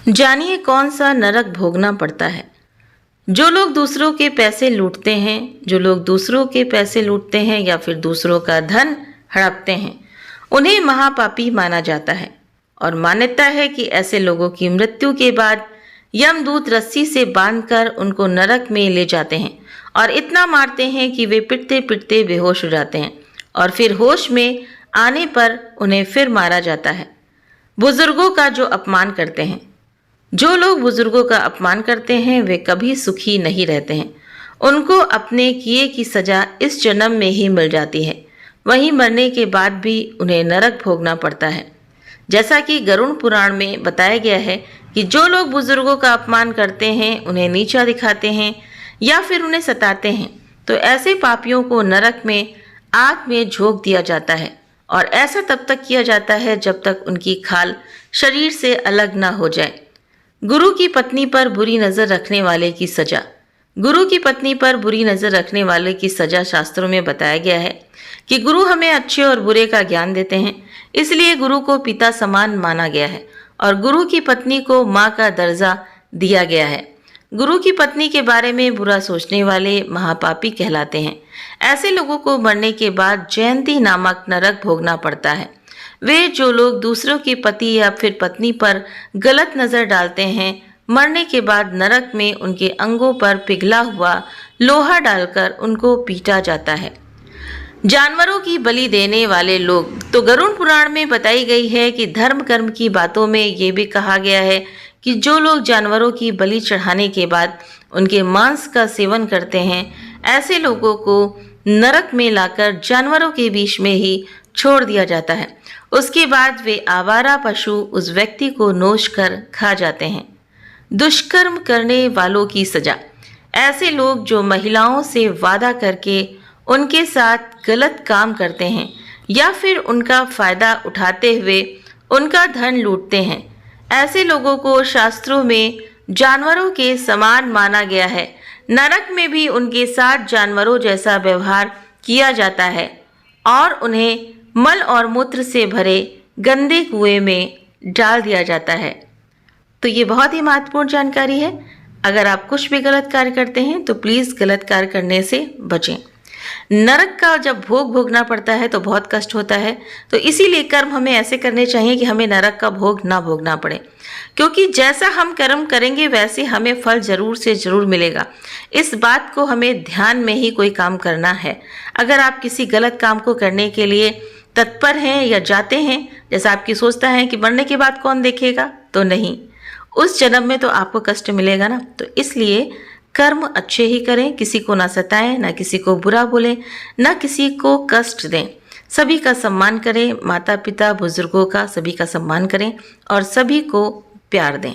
जानिए कौन सा नरक भोगना पड़ता है। जो लोग दूसरों के पैसे लूटते हैं, जो लोग दूसरों के पैसे लूटते हैं या फिर दूसरों का धन हड़पते हैं, उन्हें महापापी माना जाता है और मान्यता है कि ऐसे लोगों की मृत्यु के बाद यमदूत रस्सी से बांधकर उनको नरक में ले जाते हैं और इतना मारते हैं कि वे पिटते पिटते बेहोश हो जाते हैं और फिर होश में आने पर उन्हें फिर मारा जाता है। बुजुर्गों का जो अपमान करते हैं, जो लोग बुजुर्गों का अपमान करते हैं वे कभी सुखी नहीं रहते हैं। उनको अपने किए की सजा इस जन्म में ही मिल जाती है, वहीं मरने के बाद भी उन्हें नरक भोगना पड़ता है। जैसा कि गरुड़ पुराण में बताया गया है कि जो लोग बुजुर्गों का अपमान करते हैं, उन्हें नीचा दिखाते हैं या फिर उन्हें सताते हैं, तो ऐसे पापियों को नरक में आग में झोंक दिया जाता है और ऐसा तब तक किया जाता है जब तक उनकी खाल शरीर से अलग ना हो जाए। गुरु की पत्नी पर बुरी नजर रखने वाले की सजा। गुरु की पत्नी पर बुरी नजर रखने वाले की सजा शास्त्रों में बताया गया है कि गुरु हमें अच्छे और बुरे का ज्ञान देते हैं, इसलिए गुरु को पिता समान माना गया है और गुरु की पत्नी को माँ का दर्जा दिया गया है। गुरु की पत्नी के बारे में बुरा सोचने वाले महापापी कहलाते हैं। ऐसे लोगों को मरने के बाद जयंती नामक नरक भोगना पड़ता है। वे जो लोग दूसरों के पति या फिर पत्नी पर गलत नजर डालते हैं, मरने के बाद नरक में उनके अंगों पर पिघला हुआ लोहा डालकर उनको पीटा जाता है। जानवरों की बलि देने वाले लोग, तो गरुड़ पुराण में बताई गई है कि धर्म कर्म की बातों में ये भी कहा गया है कि जो लोग जानवरों की बलि चढ़ाने के बाद उनके मांस का सेवन करते हैं, ऐसे लोगों को नरक में लाकर जानवरों के बीच में ही छोड़ दिया जाता है। उसके बाद वे आवारा पशु उस व्यक्ति को नोच कर खा जाते हैं। दुष्कर्म करने वालों की सजा। ऐसे लोग जो महिलाओं से वादा करके उनके साथ गलत काम करते हैं या फिर उनका फायदा उठाते हुए उनका धन लूटते हैं, ऐसे लोगों को शास्त्रों में जानवरों के समान माना गया है। नरक में भी उनके साथ जानवरों जैसा व्यवहार किया जाता है और उन्हें मल और मूत्र से भरे गंदे कुएं में डाल दिया जाता है। तो ये बहुत ही महत्वपूर्ण जानकारी है। अगर आप कुछ भी गलत कार्य करते हैं तो प्लीज़ गलत कार्य करने से बचें। नरक का जब भोग भोगना पड़ता है तो बहुत कष्ट होता है, तो इसीलिए कर्म हमें ऐसे करने चाहिए कि हमें नरक का भोग ना भोगना पड़े, क्योंकि जैसा हम कर्म करेंगे वैसे हमें फल जरूर से जरूर मिलेगा। इस बात को हमें ध्यान में ही कोई काम करना है। अगर आप किसी गलत काम को करने के लिए तत्पर हैं या जाते हैं, जैसा आपकी सोचता है कि मरने के बाद कौन देखेगा, तो नहीं, उस जन्म में तो आपको कष्ट मिलेगा ना। तो इसलिए कर्म अच्छे ही करें, किसी को ना सताएं, ना किसी को बुरा बोलें, ना किसी को कष्ट दें। सभी का सम्मान करें, माता पिता बुजुर्गों का सभी का सम्मान करें और सभी को प्यार दें।